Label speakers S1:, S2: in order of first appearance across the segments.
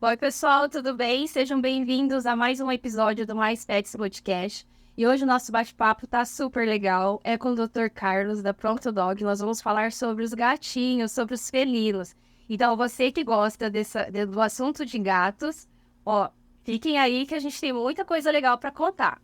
S1: Oi, pessoal, tudo bem? Sejam bem-vindos a mais um episódio do Mais Pets Podcast. E hoje o nosso bate-papo tá super legal. É com o Dr. Carlos, da Pronto Dog. Nós vamos falar sobre os gatinhos, sobre os felinos. Então, você que gosta do assunto de gatos, ó, fiquem aí que a gente tem muita coisa legal para contar.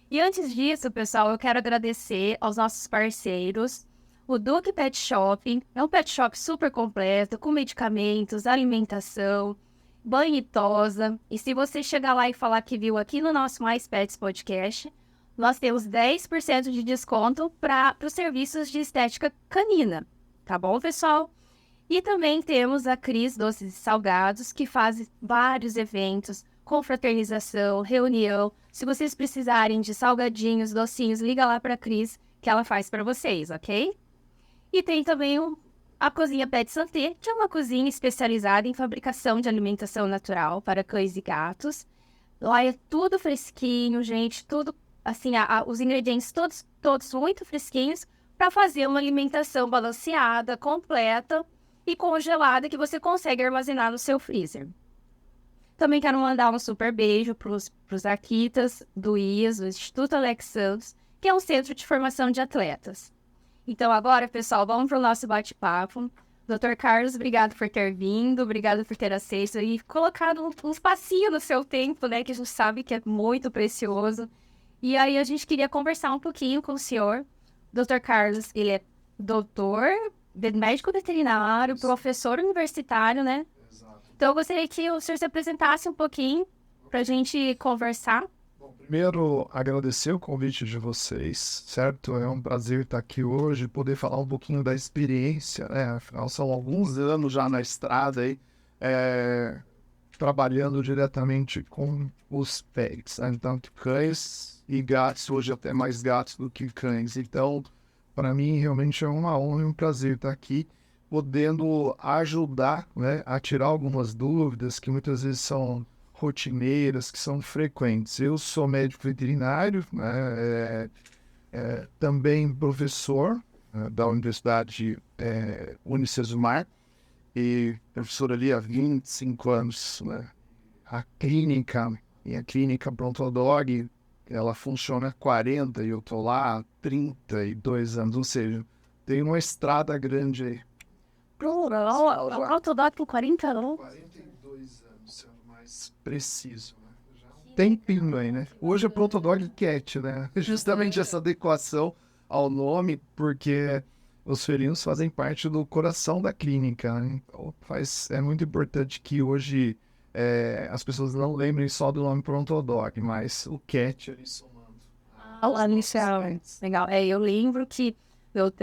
S1: E antes disso, pessoal, eu quero agradecer aos nossos parceiros. O Duque Pet Shop é um pet shop super completo, com medicamentos, alimentação, banho e tosa. E se você chegar lá e falar que viu aqui no nosso Mais Pets Podcast, nós temos 10% de desconto para os serviços de estética canina. Tá bom, pessoal? E também temos a Cris Doces e Salgados, que faz vários eventos, confraternização, reunião. Se vocês precisarem de salgadinhos, docinhos, liga lá para a Cris, que ela faz para vocês, ok? E tem também a Cozinha Pet Santé, que é uma cozinha especializada em fabricação de alimentação natural para cães e gatos. Lá é tudo fresquinho, gente, tudo assim, os ingredientes todos muito fresquinhos para fazer uma alimentação balanceada, completa e congelada que você consegue armazenar no seu freezer. Também quero mandar um super beijo para os arquitas do IAS, do Instituto Alex Santos, que é um centro de formação de atletas. Então agora, pessoal, vamos para o nosso bate-papo. Dr. Carlos, obrigado por ter vindo, obrigado por ter aceito e colocado um espacinho no seu tempo, né, que a gente sabe que é muito precioso. E aí a gente queria conversar um pouquinho com o senhor. Dr. Carlos, ele é doutor, médico veterinário, professor universitário, né? Então, eu gostaria que o senhor se apresentasse um pouquinho para a gente conversar.
S2: Bom, primeiro, agradecer o convite de vocês, certo? É um prazer estar aqui hoje, poder falar um pouquinho da experiência, né? Afinal, são alguns anos já na estrada aí, trabalhando diretamente com os pets, né? Tanto cães e gatos, hoje até mais gatos do que cães. Então, para mim, realmente é uma honra e um prazer estar aqui, podendo ajudar, né, a tirar algumas dúvidas que muitas vezes são rotineiras, que são frequentes. Eu sou médico veterinário, né, também professor da Universidade Unicesumar, e professor ali há 25 anos. Né? Minha clínica Pronto Dog, ela funciona há 40 e eu estou lá há 32 anos, ou seja, tem uma estrada grande aí.
S1: Autodoc com 40 anos.
S2: 42 anos, sendo mais preciso. Né? Já há um tempinho aí, né? Hoje é Pronto Dog Cat, né? Justamente essa adequação ao nome, porque os felinos fazem parte do coração da clínica. Né? Então, é muito importante que hoje as pessoas não lembrem só do nome Pronto Dog, mas o Cat ali somando.
S1: Legal. Eu lembro que,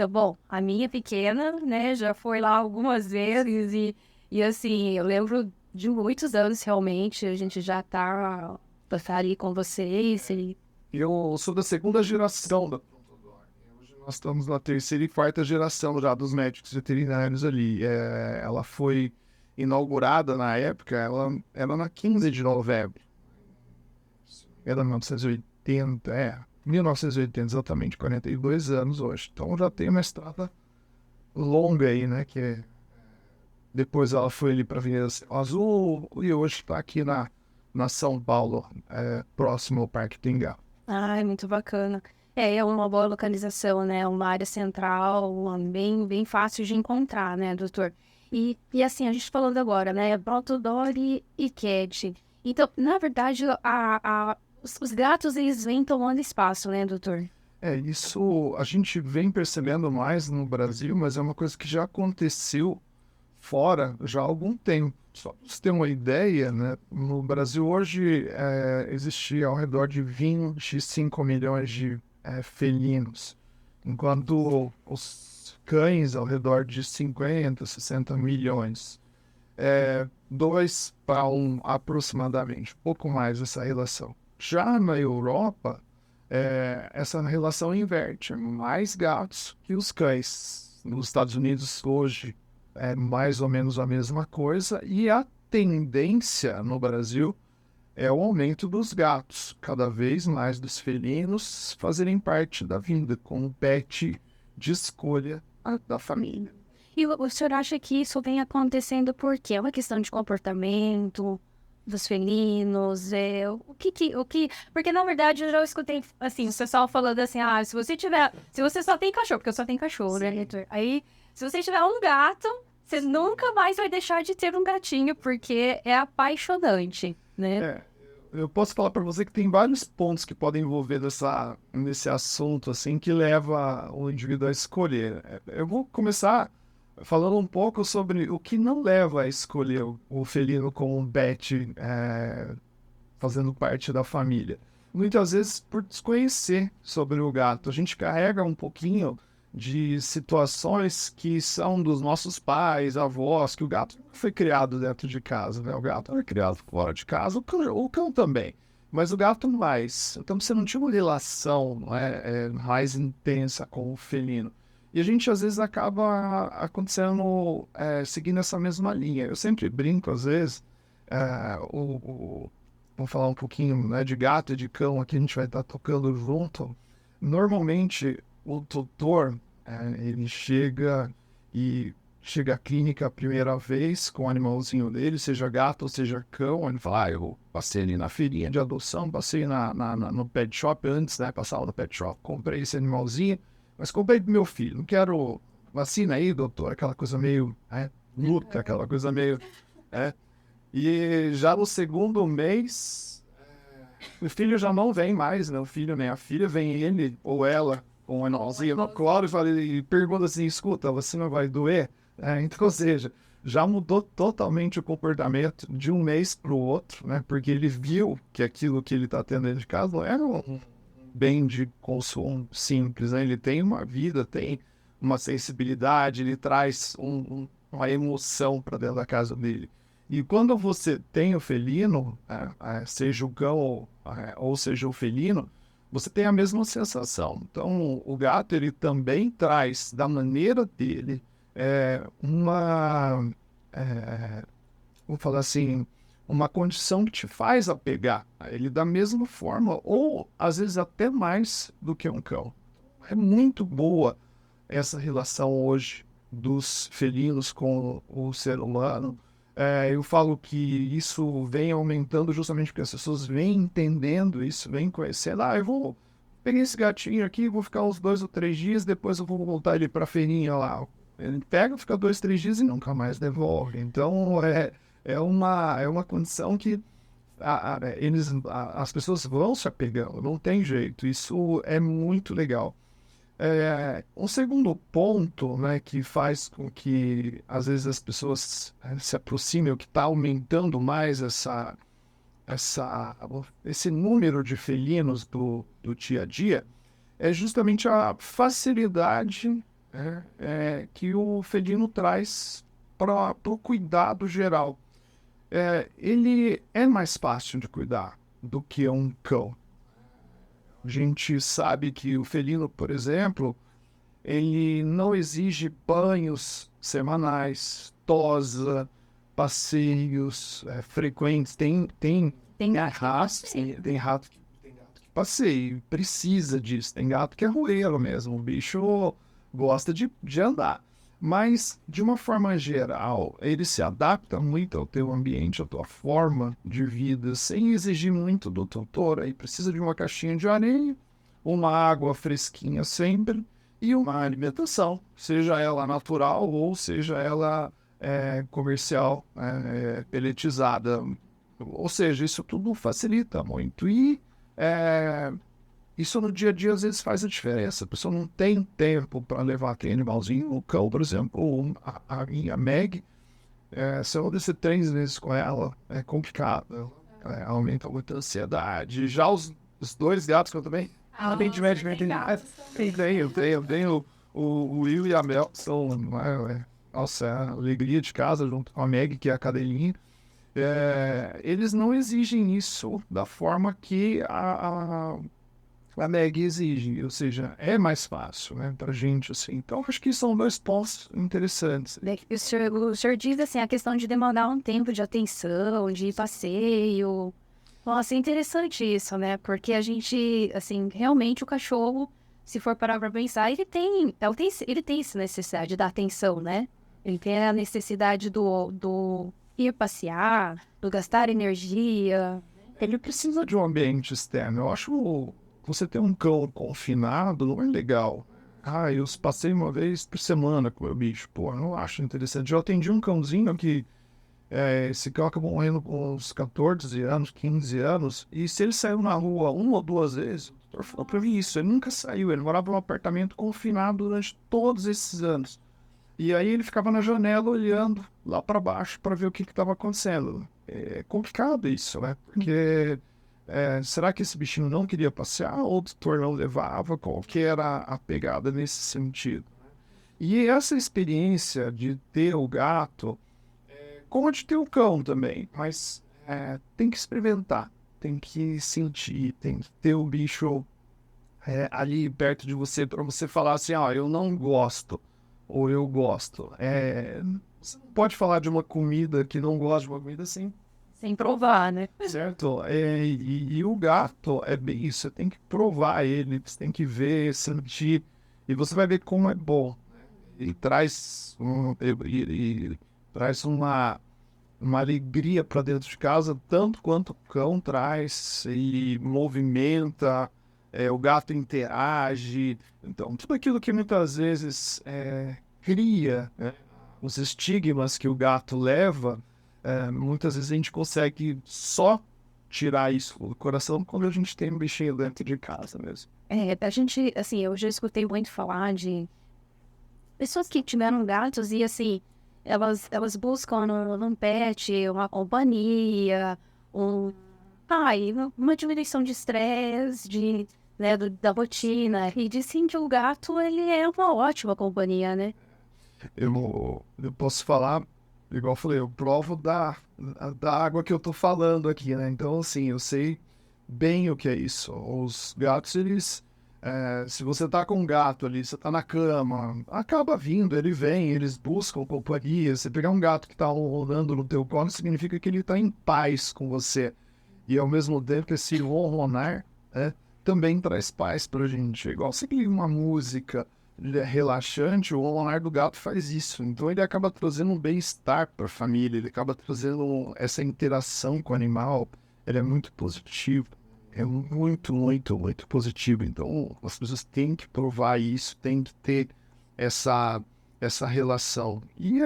S1: bom, a minha pequena, né, já foi lá algumas vezes e assim, eu lembro de muitos anos realmente, a gente já tá ali com vocês e...
S2: Eu sou da segunda geração da Pronto Dog. Hoje nós estamos na terceira e quarta geração já dos médicos veterinários ali. Ela foi inaugurada na época, ela era na 15 de novembro. Era 1980, 1980 exatamente, 42 anos hoje. Então já tem uma estrada longa aí, né? Depois ela foi ali para Avenida Céu Azul e hoje está aqui na São Paulo, próximo ao Parque Tingá.
S1: Ai, muito bacana. É uma boa localização, né? Uma área central, bem fácil de encontrar, né, doutor? E assim, a gente falando agora, né? Pronto Dog e Cat. Então, na verdade, os gatos, eles vêm tomando espaço, né, doutor?
S2: Isso a gente vem percebendo mais no Brasil, mas é uma coisa que já aconteceu fora já há algum tempo. Só para você ter uma ideia, né? No Brasil hoje existe ao redor de 25 milhões de felinos, enquanto os cães ao redor de 50, 60 milhões. 2 para 1 aproximadamente, um pouco mais essa relação. Já na Europa, essa relação inverte, mais gatos que os cães. Nos Estados Unidos hoje é mais ou menos a mesma coisa, e a tendência no Brasil é o aumento dos gatos, cada vez mais dos felinos fazerem parte da vida, como pet de escolha da família.
S1: E o senhor acha que isso vem acontecendo por quê? É uma questão de comportamento? dos felinos? Porque, na verdade, eu já escutei, assim, o pessoal falando assim, se você só tem cachorro, porque eu só tenho cachorro, né, Heitor? Aí, se você tiver um gato, você nunca mais vai deixar de ter um gatinho, porque é apaixonante, né?
S2: É, eu posso falar para você que tem vários pontos que podem envolver nesse assunto, assim, que leva o indivíduo a escolher. Eu vou começar falando um pouco sobre o que não leva a escolher o felino como um pet, fazendo parte da família. Muitas vezes por desconhecer sobre o gato. A gente carrega um pouquinho de situações que são dos nossos pais, avós, que o gato não foi criado dentro de casa, né? O gato era criado fora de casa, o cão também, mas o gato mais. Então você não tinha uma relação, não mais intensa com o felino. E a gente às vezes acaba acontecendo, seguindo essa mesma linha. Eu sempre brinco, às vezes, vamos falar um pouquinho, né, de gato e de cão, aqui a gente vai estar tocando junto. Normalmente, o tutor, ele chega à clínica a primeira vez com o animalzinho dele, seja gato ou seja cão. Ele fala, eu passei ali na feirinha de adoção, passei no pet shop antes, né, passava no pet shop, comprei esse animalzinho, mas comprei pro meu filho, não quero vacina aí, doutor, aquela coisa meio, luta, aquela coisa meio, E já no segundo mês, o filho já não vem mais, né? O filho nem a filha, vem ele ou ela com um animalzinho no colo e pergunta assim, escuta, você não vai doer? Então, ou seja, já mudou totalmente o comportamento de um mês para o outro, né? Porque ele viu que aquilo que ele está tendo dentro de casa não era um bem de consumo simples, né? Ele tem uma vida, tem uma sensibilidade, ele traz uma emoção para dentro da casa dele. E quando você tem o felino, seja o cão ou seja o felino, você tem a mesma sensação. Então, o gato, ele também traz, da maneira dele, vamos falar assim, uma condição que te faz apegar a ele da mesma forma, ou às vezes até mais do que um cão. É muito boa essa relação hoje dos felinos com o ser humano. Eu falo que isso vem aumentando justamente porque as pessoas vêm entendendo isso, vêm conhecendo. Eu vou pegar esse gatinho aqui, vou ficar uns 2 ou 3 dias, depois eu vou voltar ele para a feirinha lá. Ele pega, fica 2, 3 dias e nunca mais devolve. Então, é uma condição que as pessoas vão se apegando, não tem jeito. Isso é muito legal. Um segundo ponto, né, que faz com que às vezes as pessoas se aproximem, o que está aumentando mais esse número de felinos do dia a dia, é justamente a facilidade, que o felino traz para o cuidado geral. Ele é mais fácil de cuidar do que um cão. A gente sabe que o felino, por exemplo, ele não exige banhos semanais, tosa, passeios frequentes. Tem gato que passeia, precisa disso. Tem gato que é roeiro mesmo, o bicho gosta de andar. Mas, de uma forma geral, ele se adapta muito ao teu ambiente, à tua forma de vida, sem exigir muito do tutor. Aí precisa de uma caixinha de areia, uma água fresquinha sempre e uma alimentação, seja ela natural ou seja ela comercial, peletizada. Ou seja, isso tudo facilita muito. E isso no dia a dia às vezes faz a diferença. A pessoa não tem tempo para levar aquele animalzinho. O cão, por exemplo, a minha Meg, se eu descer 3 vezes com ela, é complicado. Aumenta muito a ansiedade. Já os 2 gatos que eu também. Tem de médico veterinário. Eu tenho o Will e a Mel, que são nossa, a alegria de casa, junto com a Meg, que é a cadelinha. Eles não exigem isso da forma que a Meg exige, ou seja, é mais fácil, né, pra gente, assim. Então, acho que são 2 pontos interessantes.
S1: O senhor diz, assim, a questão de demandar um tempo de atenção, de passeio. Nossa, é interessante isso, né? Porque a gente, assim, realmente o cachorro, se for parar pra pensar, ele tem essa necessidade da atenção, né? Ele tem a necessidade ir passear, do gastar energia.
S2: Ele precisa de um ambiente externo. Eu acho que você ter um cão confinado não é legal. Ah, eu passei uma vez por semana com o meu bicho. Pô, eu não acho interessante. Eu atendi um cãozinho que esse cão acabou morrendo com uns 14 anos, 15 anos. E se ele saiu na rua uma ou duas vezes, o doutor falou pra mim isso. Ele nunca saiu. Ele morava num apartamento confinado durante todos esses anos. E aí ele ficava na janela olhando lá para baixo para ver o que estava acontecendo. É complicado isso, né? Porque será que esse bichinho não queria passear ou o tutor não levava? Qual que era a pegada nesse sentido? E essa experiência de ter o gato, como a de ter o cão também, mas tem que experimentar, tem que sentir, tem que ter o bicho ali perto de você para você falar assim, ah, eu não gosto ou eu gosto. Você não pode falar de uma comida que não gosta de uma comida assim,
S1: Sem provar, né?
S2: certo? E o gato é bem isso, você tem que provar ele, você tem que ver, sentir, e você vai ver como é bom. E traz, traz uma alegria para dentro de casa, tanto quanto o cão traz, e movimenta, o gato interage. Então, tudo aquilo que muitas vezes cria, né, os estigmas que o gato leva, muitas vezes a gente consegue só tirar isso do coração quando a gente tem um bichinho dentro de casa mesmo.
S1: A gente, assim, eu já escutei muito falar de pessoas que tiveram gatos e, assim, elas buscam num pet uma companhia, uma diminuição de estresse, né, da rotina. E dizem que o gato, ele é uma ótima companhia, né?
S2: Eu posso falar, igual eu falei, eu provo da água que eu tô falando aqui, né? Então, assim, eu sei bem o que é isso. Os gatos, eles... se você tá com um gato ali, você tá na cama, acaba vindo, ele vem, eles buscam companhia. Você pegar um gato que tá rolando no teu colo, significa que ele tá em paz com você. E, ao mesmo tempo, esse ronronar, né, também traz paz pra gente. Igual você liga uma música relaxante, o ronronar do gato faz isso. Então, ele acaba trazendo um bem-estar pra família, ele acaba trazendo essa interação com o animal. Ele é muito positivo. É muito, muito, muito positivo. Então, as pessoas têm que provar isso, têm que ter essa relação. E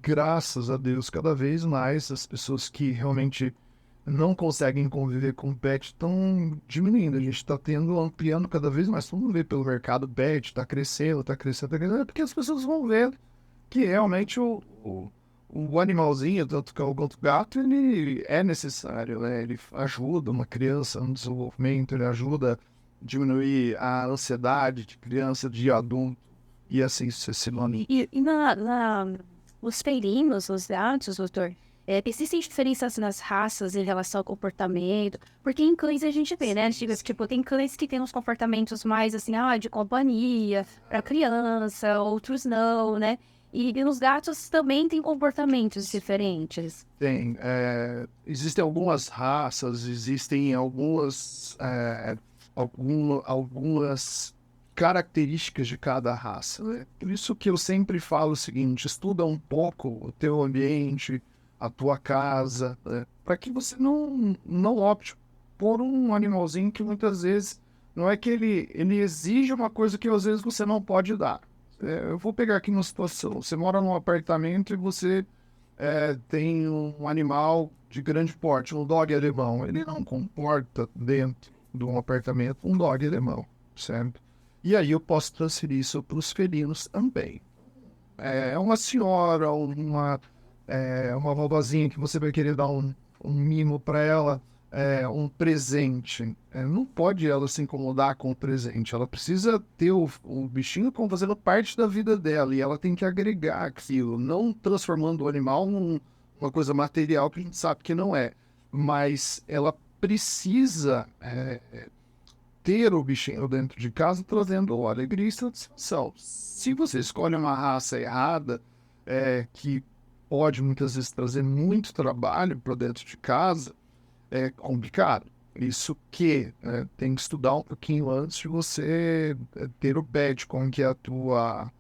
S2: graças a Deus, cada vez mais as pessoas que realmente não conseguem conviver com o pet estão diminuindo. A gente está ampliando cada vez mais. Todo mundo vê pelo mercado pet, está crescendo, está crescendo, está crescendo, porque as pessoas vão ver que realmente o animalzinho, tanto o cão quanto o gato, ele é necessário, né? Ele ajuda uma criança no desenvolvimento, ele ajuda a diminuir a ansiedade de criança, de adulto, e assim sucessivamente.
S1: Os felinos, os gatos, doutor, existem diferenças nas raças em relação ao comportamento? Porque em cães a gente vê, né? Tipo, tem cães que têm uns comportamentos mais, assim, de companhia, para criança, outros não, né? E nos gatos também tem comportamentos diferentes.
S2: Tem, existem algumas raças, existem algumas características de cada raça, né? Por isso que eu sempre falo o seguinte: estuda um pouco o teu ambiente, a tua casa, né? Para que você não opte por um animalzinho que muitas vezes não é que ele exige uma coisa que às vezes você não pode dar. Eu vou pegar aqui uma situação: você mora num apartamento e você tem um animal de grande porte, um dog alemão. Ele não comporta dentro de um apartamento um dog alemão, certo? E aí eu posso transferir isso para os felinos também. Uma senhora, uma vovozinha que você vai querer dar um mimo para ela, um presente. Não pode ela se incomodar com o presente. Ela precisa ter o bichinho como fazendo parte da vida dela, e ela tem que agregar aquilo, não transformando o animal numa coisa material que a gente sabe que não é. Mas ela precisa ter o bichinho dentro de casa, trazendo alegria e satisfação. Se você escolhe uma raça errada, que pode muitas vezes trazer muito trabalho para dentro de casa, é complicado. Isso que tem que estudar um pouquinho antes de você ter o pet, como que é a tua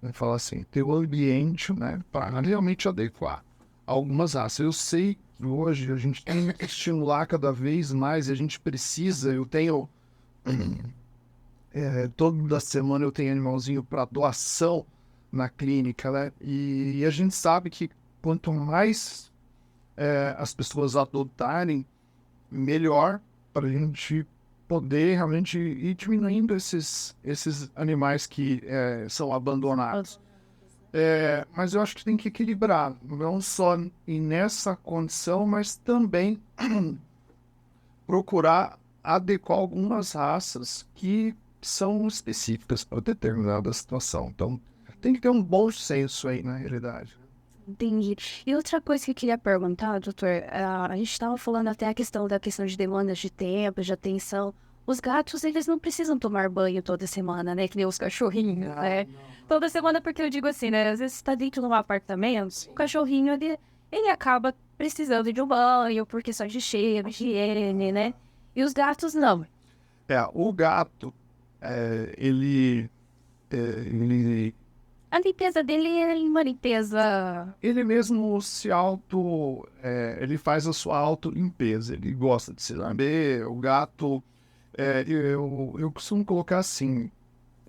S2: né, falar assim, ter o ambiente, né, para realmente adequar a algumas raças. Eu sei que hoje a gente tem que estimular cada vez mais, e a gente precisa, eu tenho, toda semana eu tenho animalzinho para doação na clínica, né, e a gente sabe que quanto mais as pessoas adotarem, melhor para a gente poder realmente ir diminuindo esses animais que são abandonados. Mas eu acho que tem que equilibrar, não só nessa condição, mas também procurar adequar algumas raças que são específicas para determinada situação. Então, tem que ter um bom senso aí, na realidade.
S1: Entendi. E outra coisa que eu queria perguntar, doutor, a gente estava falando até a questão de demandas de tempo, de atenção. Os gatos, eles não precisam tomar banho toda semana, né? Que nem os cachorrinhos, né? Toda semana, porque eu digo assim, né? Às vezes você tá dentro de um apartamento, o cachorrinho, ele acaba precisando de um banho por questões de cheiro, de higiene, né? E os gatos, não.
S2: O gato, ele
S1: A limpeza dele é uma limpeza...
S2: ele mesmo ele faz a sua auto-limpeza, ele gosta de se lamber, o gato, eu costumo colocar assim,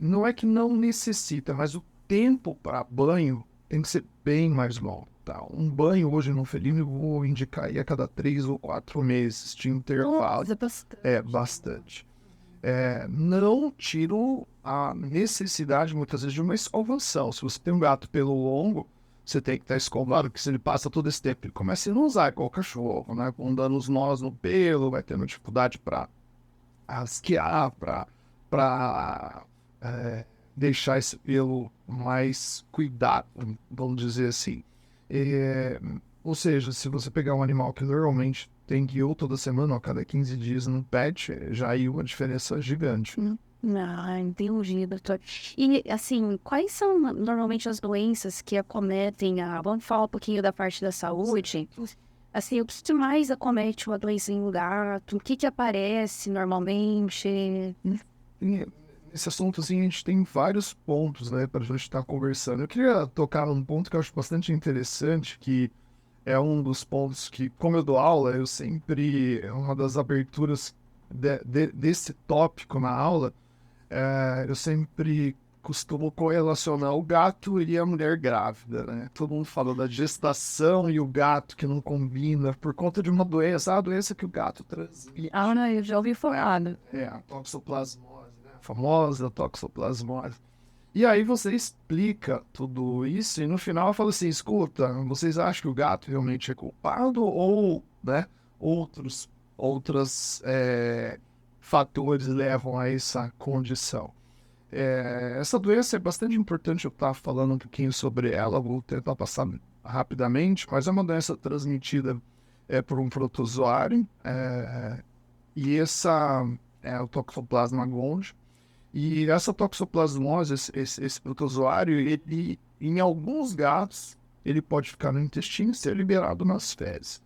S2: não é que não necessita, mas o tempo para banho tem que ser bem mais longo, tá? Um banho hoje no felino eu vou indicar aí a cada 3 ou 4 meses de intervalo,
S1: Nossa, bastante.
S2: bastante. Não tiro a necessidade, muitas vezes, de uma escovação. Se você tem um gato pelo longo, você tem que estar escovado, porque se ele passa todo esse tempo, ele começa a usar igual o cachorro, né? Com dando os nós no pelo, vai tendo dificuldade para asquear, para deixar esse pelo mais cuidado, vamos dizer assim. Ou seja, se você pegar um animal que normalmente tem que ir toda semana, ou a cada 15 dias no pet, já aí uma diferença gigante.
S1: Ah, entendi, doutor. E, assim, quais são normalmente as doenças que acometem Vamos falar um pouquinho da parte da saúde. Assim, o que mais acomete uma doença em um gato? O que aparece normalmente?
S2: Nesse assunto, assim, a gente tem vários pontos, né, para a gente estar conversando. Eu queria tocar num ponto que eu acho bastante interessante, que é um dos pontos que, como eu dou aula, eu sempre, uma das aberturas desse tópico na aula, eu sempre costumo correlacionar o gato e a mulher grávida, né? Todo mundo fala da gestação e o gato que não combina por conta de uma doença, a doença que o gato transmite.
S1: Ah, não, eu já ouvi falar.
S2: A toxoplasmose, né? A famosa toxoplasmose. E aí você explica tudo isso e no final fala assim, escuta, vocês acham que o gato realmente é culpado ou, né, outros fatores levam a essa condição? Essa doença é bastante importante eu estar falando um pouquinho sobre ela, vou tentar passar rapidamente, mas é uma doença transmitida por um protozoário, e essa é o Toxoplasma gondii. E essa toxoplasmose, esse protozoário, ele, em alguns gatos, ele pode ficar no intestino e ser liberado nas fezes.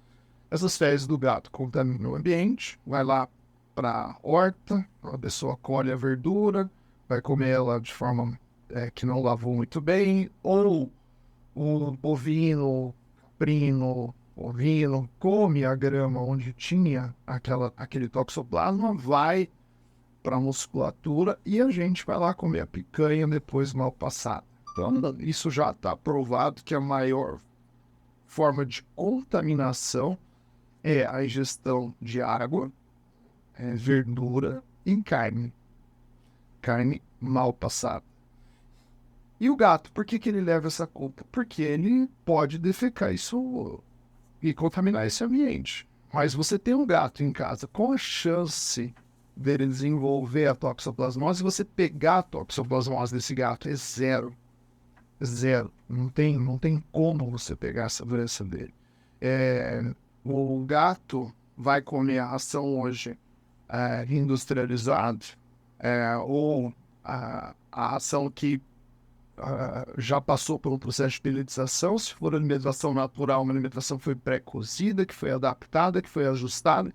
S2: Essas fezes do gato contaminam o ambiente, vai lá para a horta, a pessoa colhe a verdura, vai comer ela de forma que não lavou muito bem, ou o bovino, caprino, ovino, come a grama onde tinha aquele toxoplasma, vai para a musculatura e a gente vai lá comer a picanha depois mal passada. Então, isso já está provado que a maior forma de contaminação é a ingestão de água, verdura e carne. Carne mal passada. E o gato, por que ele leva essa culpa? Porque ele pode defecar isso e contaminar esse ambiente. Mas você tem um gato em casa, qual a chance dele desenvolver a toxoplasmose? Se você pegar a toxoplasmose desse gato, é zero. Zero. Não tem como você pegar essa doença dele. O gato vai comer a ração hoje industrializada, ou a ração que já passou por um processo de peletização. Se for alimentação natural, uma alimentação que foi pré-cozida, que foi adaptada, que foi ajustada,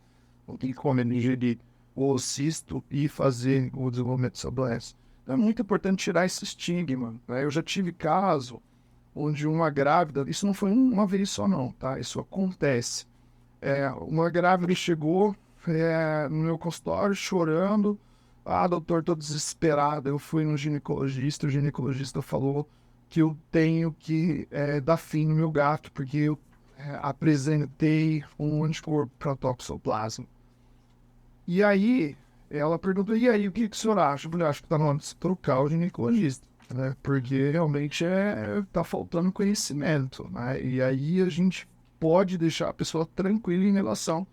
S2: não tem como ele ingerir o cisto e fazer o desenvolvimento dessa doença. é muito importante tirar esse estigma, né? Eu já tive caso onde uma grávida, isso não foi uma vez só não, tá? Isso acontece. Uma grávida chegou no meu consultório chorando. Ah, doutor, tô desesperada. Eu fui no ginecologista, o ginecologista falou que eu tenho que dar fim no meu gato, porque eu apresentei um anticorpo para toxoplasma. E aí, ela perguntou, e aí, o que o senhor acha? Eu falei, acho que tá na hora de se trocar o ginecologista, né? Porque realmente tá faltando conhecimento, né? E aí a gente pode deixar a pessoa tranquila em relação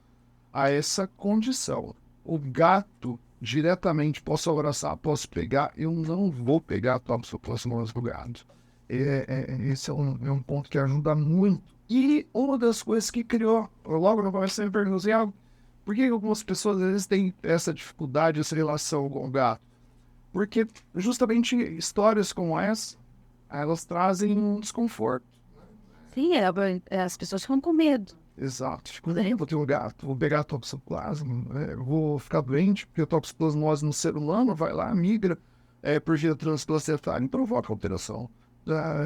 S2: a essa condição. O gato, diretamente, posso abraçar, posso pegar, eu não vou pegar a toxoplasmose do gato. Esse é um ponto que ajuda muito. E uma das coisas que criou, logo no começo, eu perguntei, por que algumas pessoas às vezes têm essa dificuldade, essa relação com o gato? Porque justamente histórias como essa, elas trazem um desconforto.
S1: Sim, as pessoas ficam com medo.
S2: Exato. Tipo, eu vou ter um gato, vou pegar a toxoplasma, eu vou ficar doente, porque a toxoplasmose no ser humano vai lá, migra por via transplacentária e provoca alteração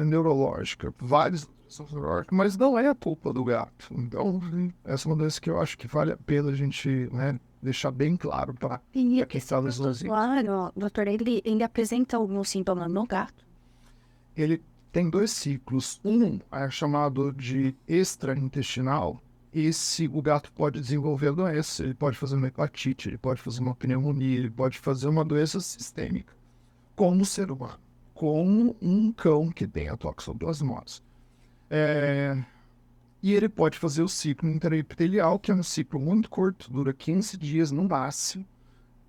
S2: neurológica, várias alterações neurológicas, mas não é a culpa do gato. Então, essa é uma das que eu acho que vale a pena a gente, né, deixar bem claro para quem está nos ouvindo.
S1: Claro, doutor, ele apresenta algum sintoma no gato?
S2: Ele tem 2 ciclos. Um é chamado de extraintestinal. Esse, o gato pode desenvolver a doença, ele pode fazer uma hepatite, ele pode fazer uma pneumonia, ele pode fazer uma doença sistêmica, como o ser humano, como um cão que tem a toxoplasmose. E ele pode fazer o ciclo intraepitelial, que é um ciclo muito curto, dura 15 dias no máximo,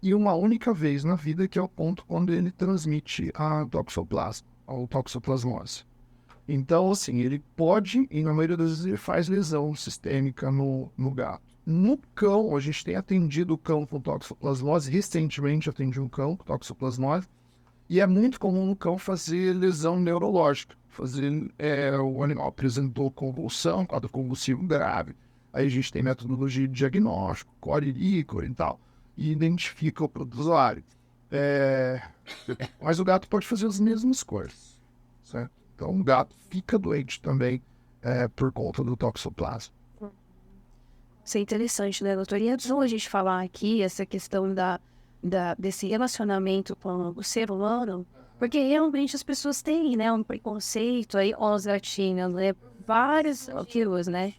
S2: e uma única vez na vida, que é o ponto quando ele transmite a toxoplasma, ou toxoplasmose. Então, assim, ele pode, e na maioria das vezes ele faz lesão sistêmica no gato. No cão, a gente tem atendido o cão com toxoplasmose, recentemente atendi um cão com toxoplasmose, e é muito comum no cão fazer lesão neurológica. O animal apresentou convulsão, quadro convulsivo grave. Aí a gente tem metodologia de diagnóstico, core e ícor e tal, e identifica o protozoário. Mas o gato pode fazer as mesmas coisas, certo? Então o gato fica doente também por conta do toxoplasma.
S1: Isso é interessante, né, doutor? E é bom a gente falar aqui essa questão desse relacionamento com o ser humano, porque realmente as pessoas têm, né, um preconceito aí com os gatinhos, né? Vários quilos, né?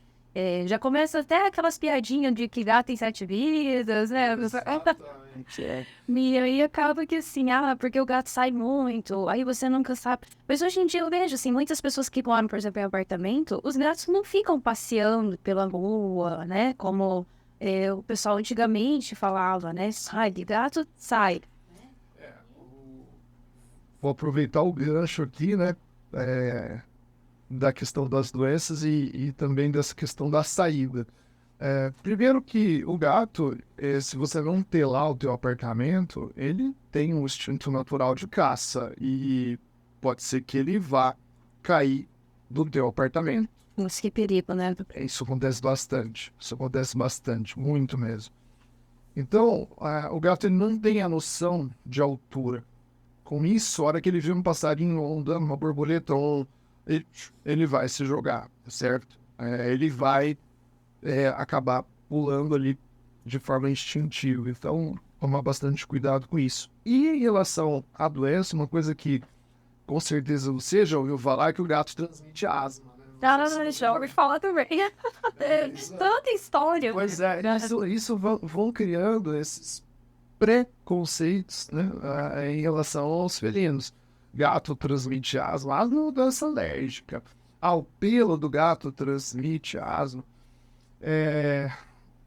S1: Já começa até aquelas piadinhas de que gato tem 7 vidas, né?
S2: Exatamente.
S1: E aí acaba que assim, porque o gato sai muito, aí você nunca sabe. Mas hoje em dia eu vejo, assim, muitas pessoas que moram, por exemplo, em apartamento, os gatos não ficam passeando pela rua, né? Como o pessoal antigamente falava, né? Sai de gato, sai.
S2: Vou aproveitar o gancho aqui, né? Da questão das doenças e também dessa questão da saída. Primeiro que o gato, se você não ter lá o teu apartamento, ele tem um instinto natural de caça e pode ser que ele vá cair do teu apartamento.
S1: Nossa, que perigo, né?
S2: Isso acontece bastante, muito mesmo. Então, o gato ele não tem a noção de altura. Com isso, a hora que ele vê um passarinho andando, uma borboleta, ele vai se jogar, certo? Ele vai acabar pulando ali de forma instintiva. Então, tomar bastante cuidado com isso. E em relação à doença, uma coisa que com certeza você já ouviu falar é que o gato transmite asma.
S1: Não, já ouvi falar também. Tanta história.
S2: Pois é, isso vão criando esses preconceitos, né, em relação aos felinos. Gato transmite asma, asma é uma doença alérgica. O pelo do gato transmite asma.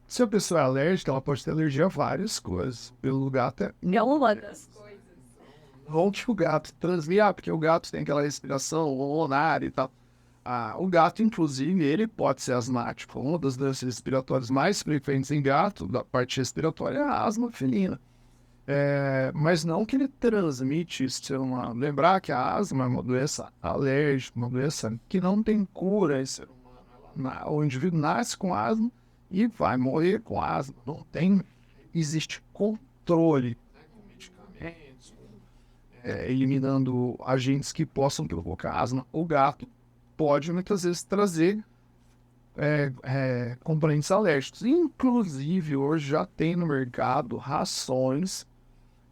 S2: Se a pessoa é alérgica, ela pode ter alergia a várias coisas. O pelo do gato é
S1: uma das coisas.
S2: Não que o gato transmite, porque o gato tem aquela respiração pulmonar e tal. O gato, inclusive, ele pode ser asmático. Uma das doenças respiratórias mais frequentes em gato, da parte respiratória, é a asma felina. Mas não que ele transmite isso. Lembrar que a asma é uma doença alérgica, uma doença que não tem cura em ser humano. O indivíduo nasce com asma e vai morrer com asma. Não existe controle, né, com medicamentos, eliminando agentes que possam provocar asma. O gato pode muitas vezes trazer componentes alérgicos. Inclusive, hoje já tem no mercado rações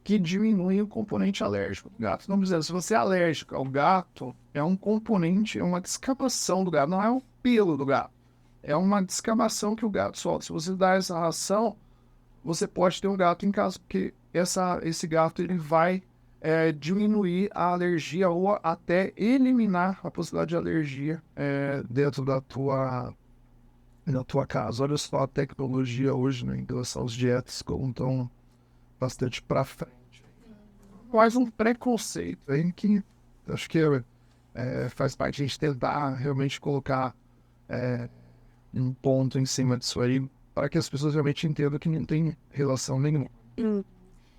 S2: que diminuem o componente alérgico do gato. Não dizendo, se você é alérgico ao gato, é um componente, é uma descamação do gato, não é um pelo do gato. É uma descamação que o gato solta. Se você dá essa ração, você pode ter um gato em casa, porque esse gato ele vai diminuir a alergia ou até eliminar a possibilidade de alergia dentro da tua casa. Olha só a tecnologia hoje, né, em relação às dietas, como estão bastante para frente. Mais um preconceito aí que acho que faz parte de a gente tentar realmente colocar um ponto em cima disso aí, para que as pessoas realmente entendam que não tem relação nenhuma.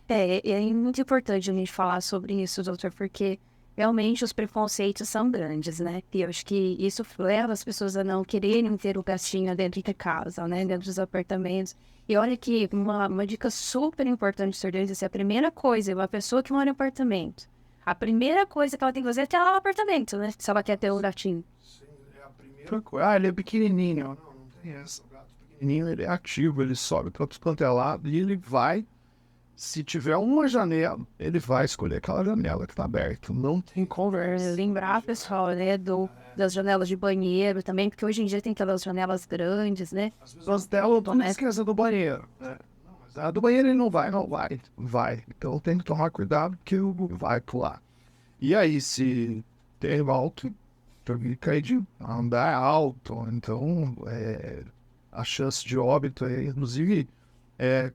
S1: É muito importante a gente falar sobre isso, doutor, porque realmente os preconceitos são grandes, né? E eu acho que isso leva as pessoas a não quererem ter o gatinho dentro de casa, né? Dentro dos apartamentos. E olha que uma dica super importante, senhor Denis, assim, a primeira coisa, uma pessoa que mora em apartamento, a primeira coisa que ela tem que fazer é ter lá um apartamento, né? Se ela quer ter um gatinho.
S2: Sim, é a primeira coisa. Ele é pequenininho. Não tem essa. O gato pequenininho, ele é ativo, ele sobe para tudo quanto é lado e ele vai. Se tiver uma janela, ele vai escolher aquela janela que está aberta. Não tem conversa.
S1: Lembrar, pessoal, né, das janelas de banheiro também, porque hoje em dia tem aquelas janelas grandes, né?
S2: As pessoas delam tudo esquece do banheiro. Né? Não, mas a do banheiro ele não vai. Vai. Então tem que tomar cuidado que vai pular. E aí, se tem alto, também cai de andar alto. Então, a chance de óbito é, inclusive,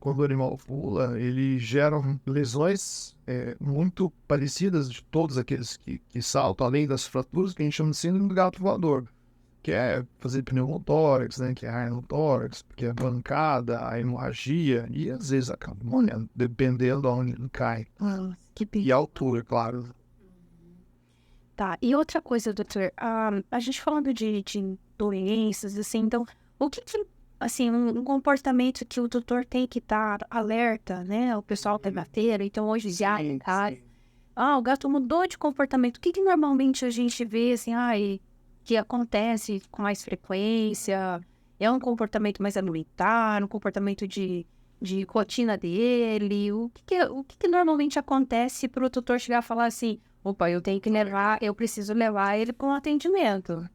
S2: quando o animal pula, ele gera lesões muito parecidas de todos aqueles que saltam, além das fraturas, que a gente chama de síndrome do gato voador, que é fazer pneumotórax, né, que é hernia no tórax, que é pancada, a hemorragia, e às vezes acaba morrendo, dependendo de onde ele cai. E a altura, claro.
S1: Tá, e outra coisa, doutor, a gente falando de doenças, assim, então, o que assim, um comportamento que o doutor tem que estar alerta, né? O pessoal tem gateira, então hoje já em casa. O gato mudou de comportamento. O que normalmente a gente vê, assim, que acontece com mais frequência? É um comportamento mais alimentar, um comportamento de rotina dele? O que normalmente acontece para o tutor chegar a falar assim, opa, eu preciso levar ele para um atendimento?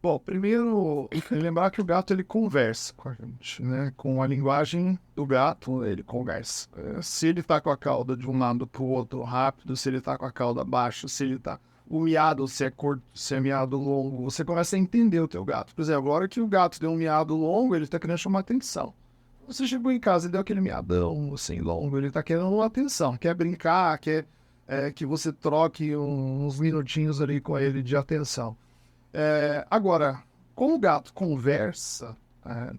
S2: Bom, primeiro, lembrar que o gato ele conversa com a gente, né? Com a linguagem do gato, ele conversa. Se ele tá com a cauda de um lado pro outro rápido, se ele tá com a cauda baixa, se ele tá o miado, se é curto, se é miado longo, você começa a entender o teu gato. Por exemplo, agora que o gato deu um miado longo, ele tá querendo chamar atenção. Você chegou em casa e deu aquele miadão, assim, longo, ele tá querendo atenção, quer brincar, quer que você troque uns minutinhos ali com ele de atenção. Agora, como o gato conversa,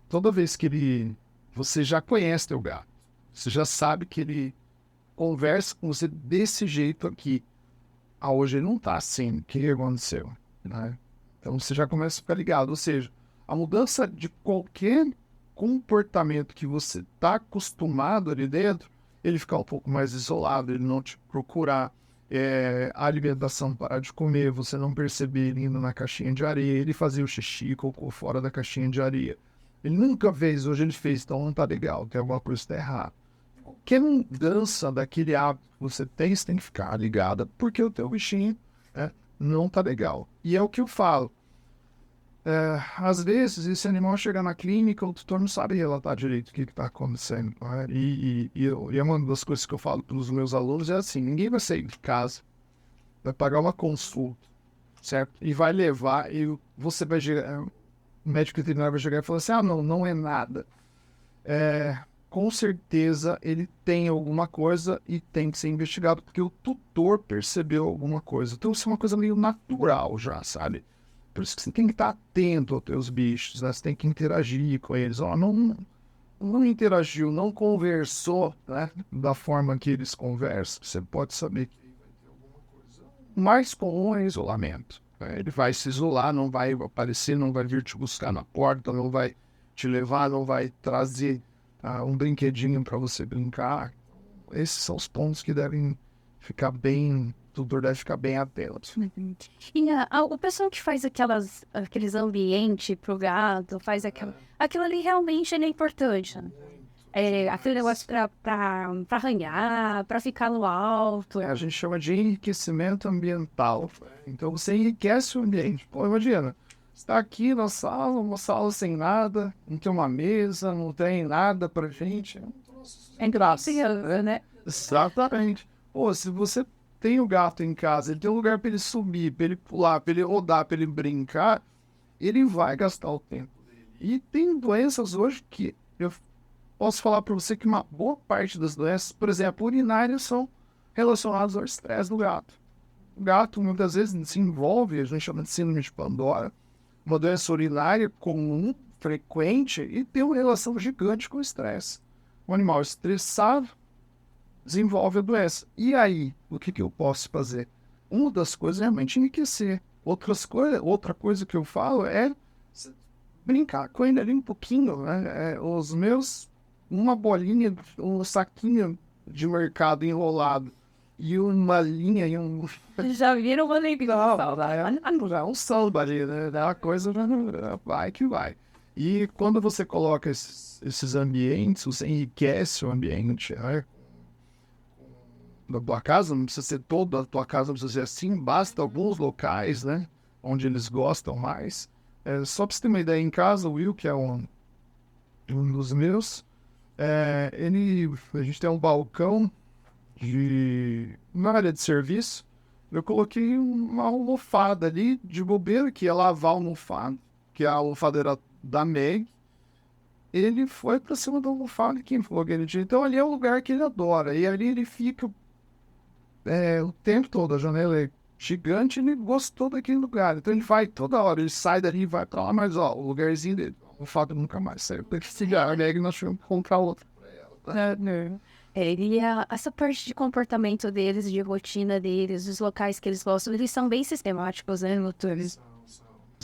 S2: toda vez que você já conhece teu gato, você já sabe que ele conversa com você desse jeito aqui. Hoje ele não tá assim, o que aconteceu? Né? Então você já começa a ficar ligado. Ou seja, a mudança de qualquer comportamento que você tá acostumado ali dentro, ele ficar um pouco mais isolado, ele não te procurar. A alimentação parar de comer, você não perceber ele indo na caixinha de areia, ele fazia o xixi, cocô fora da caixinha de areia. Ele nunca fez, hoje ele fez, então não tá legal, tem alguma coisa que tá errada. Qualquer mudança daquele hábito que você tem que ficar ligada, porque o teu bichinho não tá legal. E é o que eu falo. Às vezes, esse animal chega na clínica, o tutor não sabe relatar direito o que está acontecendo. Né? E é uma das coisas que eu falo para os meus alunos, é assim, ninguém vai sair de casa, vai pagar uma consulta, certo? E vai levar, e você vai chegar, o médico veterinário vai chegar e falar assim, não é nada. Com certeza ele tem alguma coisa e tem que ser investigado, porque o tutor percebeu alguma coisa. Então isso é uma coisa meio natural já, sabe? Por isso que você tem que estar atento aos teus bichos, né? Você tem que interagir com eles. Não interagiu, não conversou, né? Da forma que eles conversam. Você pode saber que vai ter alguma coisa. O mais comum é isolamento. Né? Ele vai se isolar, não vai aparecer, não vai vir te buscar na porta, não vai te levar, não vai trazer um brinquedinho para você brincar. Esses são os pontos que devem ficar bem tutor deve ficar bem atento.
S1: E o pessoal que faz aqueles ambientes pro gato, faz aquilo ali realmente ele é importante. Né? Aquele negócio pra arranhar, pra ficar no alto.
S2: A gente chama de enriquecimento ambiental. Então você enriquece o ambiente. Pô, imagina, você está aqui na sala, uma sala sem nada, não tem uma mesa, não tem nada pra gente.
S1: É graça, né?
S2: Exatamente. Pô, se você tem o gato em casa, ele tem um lugar para ele subir, para ele pular, para ele rodar, para ele brincar, ele vai gastar o tempo dele. E tem doenças hoje que eu posso falar para você que uma boa parte das doenças, por exemplo, urinárias, são relacionadas ao estresse do gato. O gato muitas vezes se envolve, a gente chama de síndrome de Pandora, uma doença urinária comum, frequente, e tem uma relação gigante com o estresse. Um animal estressado desenvolve a doença. E aí, o que eu posso fazer? Uma das coisas é realmente enriquecer. Outra coisa que eu falo é brincar com ele ali um pouquinho. Né? Os meus, uma bolinha, um saquinho de mercado enrolado e uma linha e um...
S1: Já viram uma legal?
S2: É um samba ali, né? A coisa vai que vai. E quando você coloca esses ambientes, você enriquece o ambiente, né? Da tua casa, não precisa ser toda a tua casa, não precisa ser assim, basta alguns locais, né, onde eles gostam mais. Só para você ter uma ideia, em casa, o Will, que é um dos meus, a gente tem um balcão na área de serviço, eu coloquei uma almofada ali de bobeira, que ia lavar a almofada, que a almofada era da Meg. Ele foi para cima da almofada, quem falou aquele dia. Então ali é um lugar que ele adora, e ali ele fica o tempo todo, a janela é gigante, ele gostou daquele lugar. Então ele vai toda hora, ele sai dali e vai pra lá, mas ó, o lugarzinho dele, o fato nunca mais saiu. Tem que cigarro, né? Nós tivemos que comprar outro pra ela. Tá?
S1: Essa parte de comportamento deles, de rotina deles, os locais que eles gostam, eles são bem sistemáticos, né, doutores?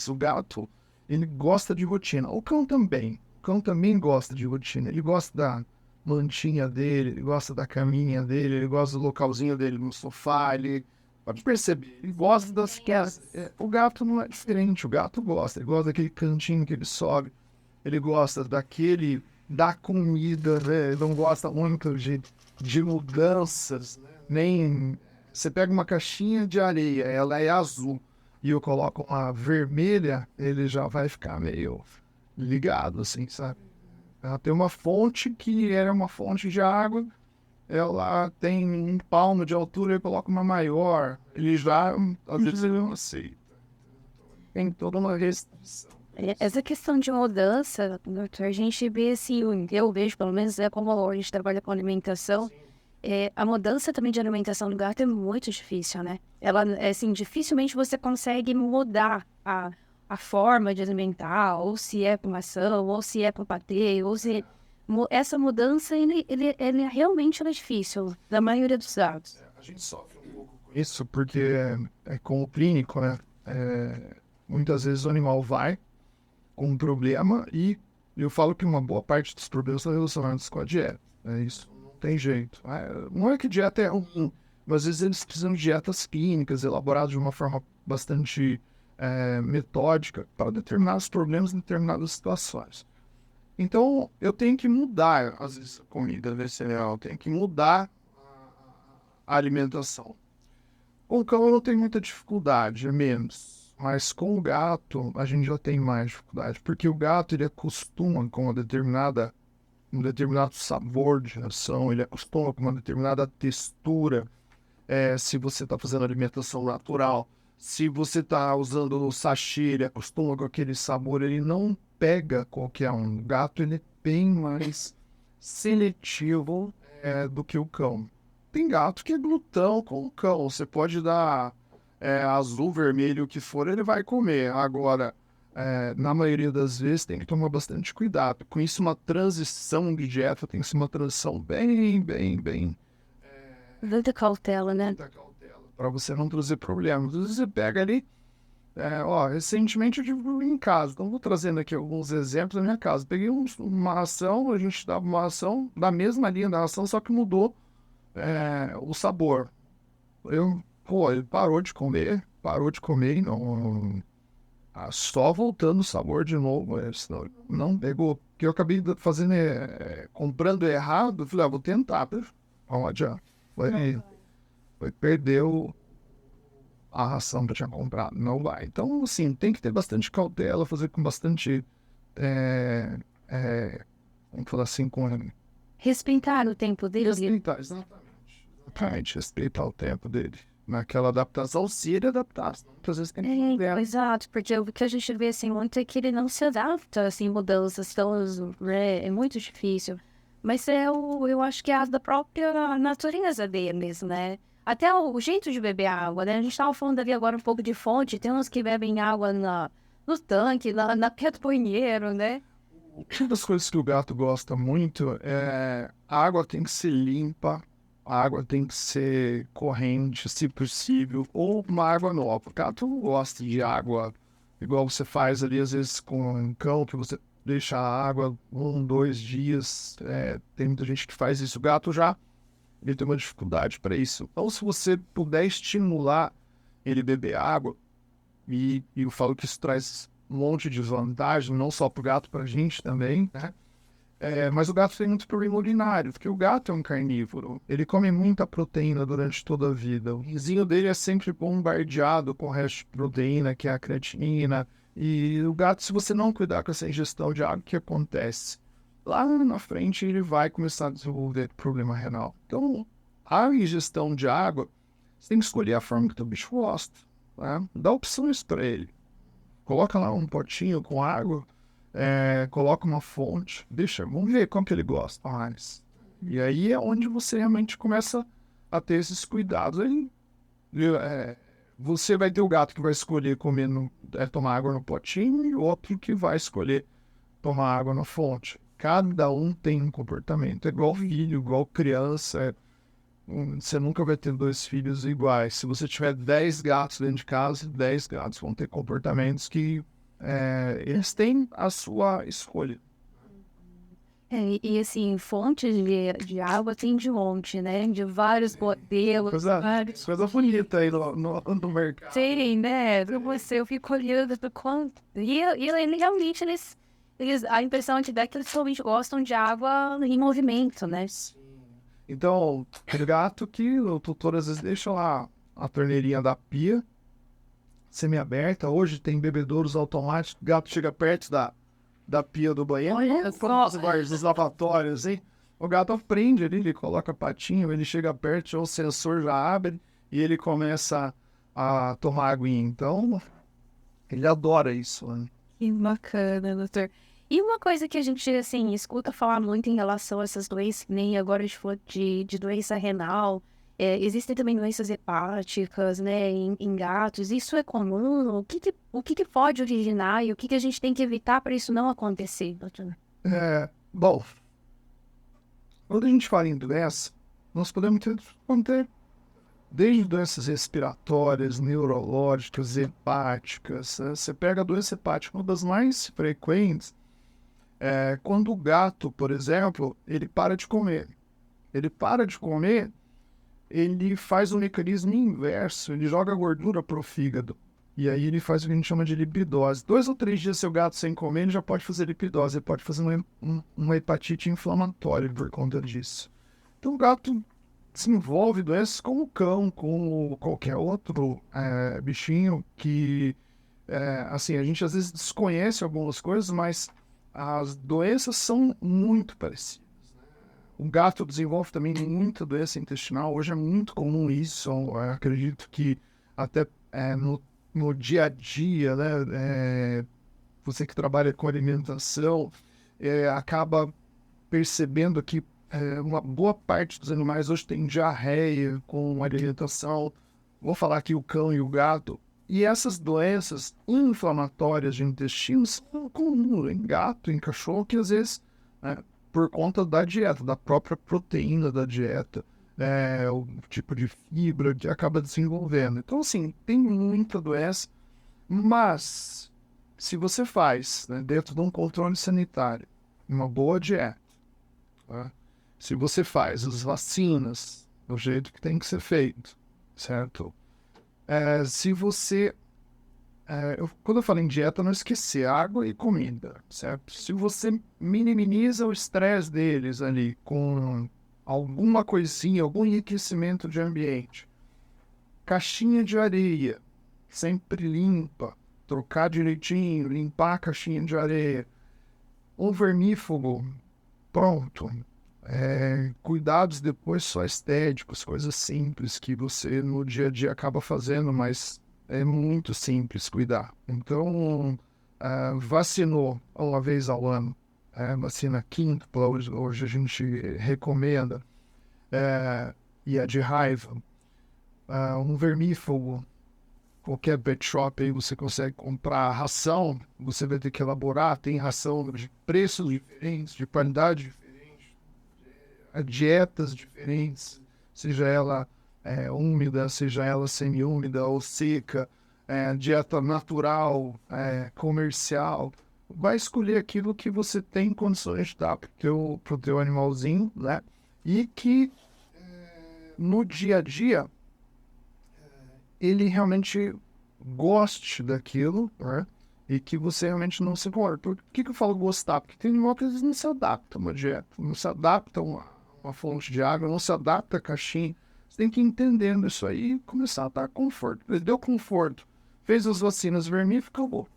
S2: O gato, ele gosta de rotina. O cão também. O cão também gosta de rotina. Ele gosta da mantinha dele, ele gosta da caminha dele, ele gosta do localzinho dele no sofá, ele pode perceber, ele gosta das coisas. O gato não é diferente, o gato gosta, ele gosta daquele cantinho que ele sobe, ele gosta da comida, né? Ele não gosta muito de mudanças, né? Nem você pega uma caixinha de areia, ela é azul, e eu coloco uma vermelha, ele já vai ficar meio ligado, assim, sabe? Ela tem uma fonte que era uma fonte de água, ela tem um palmo de altura, eu coloco uma maior. Ele já, às vezes, ele não aceita. Tem toda uma restrição.
S1: Essa questão de mudança, doutor, a gente vê assim, eu vejo pelo menos, como a gente trabalha com alimentação, a mudança também de alimentação do gato é muito difícil, né? Ela, assim, dificilmente você consegue mudar a forma de alimentar, ou se é com ração, ou se é com patê, ou se... Essa mudança, ele realmente é difícil, da maioria dos gatos.
S2: A gente sofre um pouco com isso, porque com o clínico, né? Muitas vezes o animal vai com um problema e eu falo que uma boa parte dos problemas são relacionados com a dieta. Isso não tem jeito. Não é que dieta é ruim, mas às vezes eles precisam de dietas clínicas, elaboradas de uma forma bastante metódica para determinados problemas em determinadas situações. Então, eu tenho que mudar, às vezes, a comida desse cereal, tenho que mudar a alimentação. Com o cão eu não tenho muita dificuldade, é menos. Mas com o gato, a gente já tem mais dificuldade, porque o gato, ele acostuma com um determinado sabor de ração, ele acostuma com uma determinada textura, se você está fazendo alimentação natural. Se você está usando o sachê, ele acostuma com aquele sabor, ele não pega qualquer um. O gato, ele é bem mais seletivo do que o cão. Tem gato que é glutão com o cão. Você pode dar azul, vermelho, o que for, ele vai comer. Agora, na maioria das vezes, tem que tomar bastante cuidado. Com isso, uma transição de dieta tem que ser uma transição bem...
S1: Muita cautela, né?
S2: Muita cautela, para você não trazer problemas. Às vezes você pega ali... recentemente eu tive em casa, então vou trazendo aqui alguns exemplos da minha casa. Peguei uma ração, a gente dava uma ração da mesma linha da ração, só que mudou o sabor. Eu Pô, ele parou de comer e só voltando o sabor de novo, senão não pegou. Porque eu acabei fazendo, comprando errado, falei, vou tentar, não adianta. Perdeu a ração que eu tinha comprado, não vai. Então, assim, tem que ter bastante cautela, fazer com bastante, é, vamos falar assim, com
S1: Respeitar o tempo dele.
S2: respeitar, exatamente, respeitar o tempo dele. Naquela adaptação, se ele adaptar, senão muitas vezes tem que
S1: Exato, porque o que a gente vê assim muito é que ele não se adapta assim, mudanças tão, é muito difícil. Mas eu acho que é da própria natureza deles, né? Até o jeito de beber água, né? A gente tava falando ali agora um pouco de fonte, tem uns que bebem água no tanque, na pia do banheiro, né?
S2: Uma das coisas que o gato gosta muito a água tem que ser limpa, a água tem que ser corrente, se possível, ou uma água nova. O gato não gosta de água igual você faz ali, às vezes, com um cão, que você deixa a água 1, 2 dias. Tem muita gente que faz isso. O gato já ele tem uma dificuldade para isso. Então, se você puder estimular ele beber água, e eu falo que isso traz um monte de vantagem, não só para o gato, para a gente também, né? Mas o gato tem muito problema urinário, porque o gato é um carnívoro. Ele come muita proteína durante toda a vida. O vizinho dele é sempre bombardeado com o resto de proteína, que é a creatinina. E o gato, se você não cuidar com essa ingestão de água, o que acontece? Lá na frente ele vai começar a desenvolver problema renal. Então, a ingestão de água, você tem que escolher a forma que o bicho gosta, né? Dá opções para ele. Coloca lá um potinho com água, coloca uma fonte, vamos ver como que ele gosta mais. E aí é onde você realmente começa a ter esses cuidados. Aí, você vai ter o gato que vai escolher tomar água no potinho e outro que vai escolher tomar água na fonte. Cada um tem um comportamento. É igual filho, igual criança. Você nunca vai ter 2 filhos iguais. Se você tiver 10 gatos dentro de casa, 10 gatos vão ter comportamentos que eles têm a sua escolha.
S1: E assim, fontes de água tem de monte, né? De vários modelos, vários.
S2: Coisa bonita aí no mercado.
S1: Sim, né? Pra você, eu fico olhando do quanto. E realmente a impressão que dá é que eles realmente gostam de água em movimento, né?
S2: Então, tem gato que o tutor às vezes deixa lá a torneirinha da pia semi-aberta. Hoje tem bebedouros automáticos. O gato chega perto da pia do banheiro.
S1: Olha
S2: Como
S1: só.
S2: os lavatórios, hein? O gato aprende ali, ele coloca patinho, ele chega perto, o sensor já abre e ele começa a tomar aguinha. Então, ele adora isso, né?
S1: Que bacana, doutor. E uma coisa que a gente, assim, escuta falar muito em relação a essas doenças, que nem agora a gente falou de doença renal, existem também doenças hepáticas, né, em gatos. Isso é comum? O que pode originar e o que a gente tem que evitar para isso não acontecer, doutor?
S2: Bom, quando a gente fala em doença, nós podemos ter desde doenças respiratórias, neurológicas, hepáticas. Você pega a doença hepática, uma das mais frequentes, quando o gato, por exemplo, ele para de comer. Ele para de comer, ele faz um mecanismo inverso, ele joga gordura pro fígado. E aí ele faz o que a gente chama de lipidose. 2 ou 3 dias seu gato sem comer, ele já pode fazer lipidose, ele pode fazer uma hepatite inflamatória por conta disso. Então o gato desenvolve doenças como o cão, como qualquer outro bichinho que, assim, a gente às vezes desconhece algumas coisas, mas as doenças são muito parecidas. O gato desenvolve também muita doença intestinal. Hoje é muito comum isso. Eu acredito que até no dia a dia, né, você que trabalha com alimentação, acaba percebendo que uma boa parte dos animais hoje tem diarreia com alimentação. Vou falar aqui o cão e o gato. E essas doenças inflamatórias de intestino são comuns em gato, em cachorro, que às vezes, por conta da dieta, da própria proteína da dieta, o tipo de fibra que acaba desenvolvendo. Então, assim, tem muita doença, mas se você faz, né, dentro de um controle sanitário, uma boa dieta, tá? Se você faz as vacinas do jeito que tem que ser feito, certo? Se você... quando eu falo em dieta, não esquecer água e comida, certo? Se você minimiza o estresse deles ali com alguma coisinha, algum enriquecimento de ambiente, caixinha de areia, sempre limpa, trocar direitinho, limpar a caixinha de areia, um vermífugo, pronto. Cuidados depois só estéticos, coisas simples que você no dia a dia acaba fazendo, mas é muito simples cuidar. Então, vacinou uma vez ao ano, vacina quíntupla, hoje a gente recomenda, e é de raiva. Um vermífugo, qualquer pet shop aí você consegue comprar ração, você vai ter que elaborar, tem ração de preços diferentes, de qualidade diferente, dietas diferentes, seja ela úmida, seja ela semi-úmida ou seca, dieta natural, comercial. Vai escolher aquilo que você tem condições de dar pro teu animalzinho, né? E que no dia a dia ele realmente goste daquilo, né? E que você realmente não se importa. Por que eu falo gostar? Porque tem animal que às vezes não se adapta a uma dieta, não se adapta a uma fonte de água, não se adapta a caixinha. Você tem que ir entendendo isso aí e começar a dar conforto. Ele deu conforto, fez as vacinas vermelhas, acabou.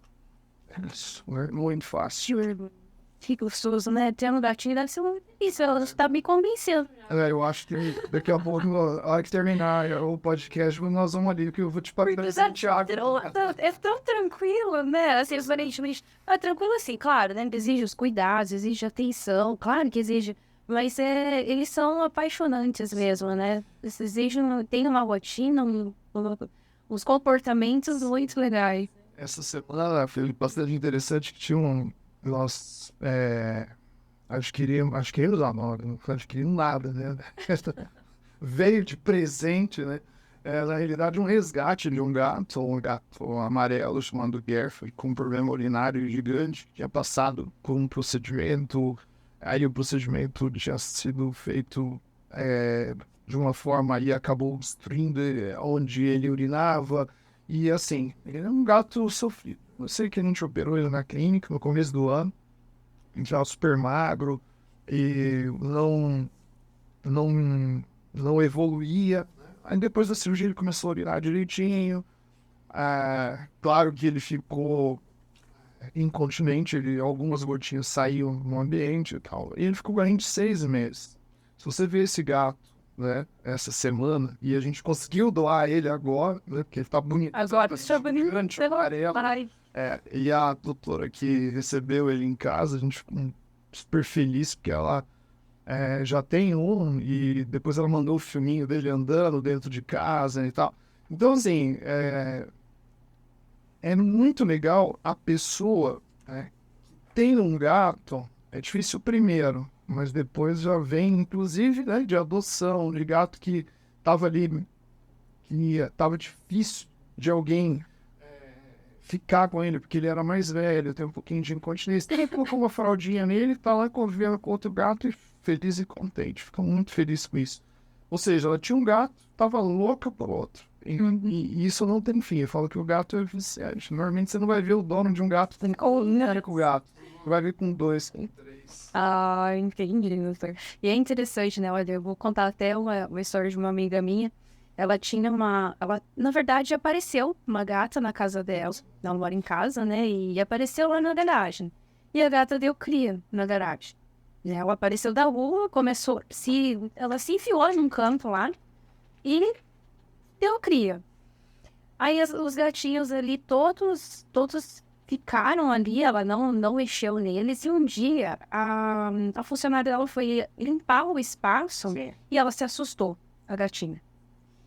S2: É isso, é muito fácil.
S1: Que gostoso, né? Ter um gatinho deve ser uma delícia. Ela está me convencendo.
S2: Eu acho que daqui a pouco, na hora que terminar o podcast, nós vamos ali, que eu vou te parar Thiago.
S1: É tão tranquilo, né? Assim, aparentemente. Tranquilo assim, claro, né? Exige os cuidados, exige atenção, claro que exige. Mas eles são apaixonantes mesmo, né? Eles exigem, tem uma rotina, uns comportamentos muito legais.
S2: Essa semana foi bastante interessante que tinha nós adquirimos não adquirimos nada, né? Veio de presente, né? Na realidade, um resgate de um gato amarelo chamado Garfield, com um problema urinário gigante, que tinha passado por um procedimento, aí o procedimento tinha sido feito de uma forma e acabou destruindo onde ele urinava, e assim, ele é um gato sofrido. Eu sei que a gente operou ele na clínica no começo do ano, já super magro, e não evoluía. Aí depois da cirurgia ele começou a urinar direitinho. Claro que ele ficou incontinente, algumas gotinhas saíam no ambiente e tal. E ele ficou doente 6 meses. Se você vê esse gato, né, essa semana, e a gente conseguiu doar ele agora, né, porque ele tá bonito.
S1: Agora está bonito.
S2: Gigante, amarelo. E a doutora que recebeu ele em casa, a gente ficou super feliz, porque ela já tem um, e depois ela mandou o filminho dele andando dentro de casa e tal. Então, assim, é muito legal a pessoa que tem um gato, é difícil primeiro, mas depois já vem, inclusive, né, de adoção, de gato que estava ali, que estava difícil de alguém ficar com ele, porque ele era mais velho, tem um pouquinho de incontinência. Ele colocou uma fraldinha nele, tá lá convivendo com outro gato e feliz e contente. Fica muito feliz com isso. Ou seja, ela tinha um gato, tava louca por outro. E isso não tem fim. Eu falo que o gato é viciante. Normalmente você não vai ver o dono de um gato com o gato. Você vai ver com 2, com 3.
S1: Entendi, doutor. E é interessante, né? Olha, eu vou contar até uma história de uma amiga minha. Ela tinha ela, na verdade, apareceu uma gata na casa dela. Ela mora em casa, né? E apareceu lá na garagem. E a gata deu cria na garagem. Ela apareceu da rua, ela se enfiou num canto lá e deu cria. Aí os gatinhos ali, todos ficaram ali, ela não mexeu neles. E um dia, a funcionária dela foi limpar o espaço e ela se assustou, a gatinha.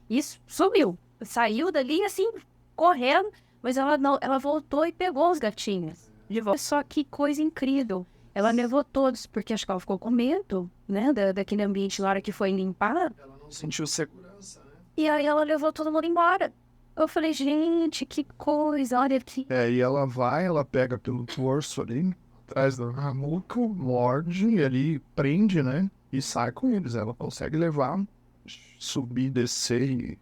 S1: Isso sumiu. Saiu dali, assim, correndo. Mas ela voltou e pegou os gatinhos de volta. Só que coisa incrível. Ela levou todos, porque acho que ela ficou com medo, né? Daquele ambiente na hora que foi limpar.
S2: Ela não sentiu segurança, né?
S1: E aí ela levou todo mundo embora. Eu falei, gente, que coisa, olha aqui.
S2: E ela pega pelo torso ali, atrás do ramuco, morde e ali prende, né? E sai com eles. Ela consegue levar, subir, descer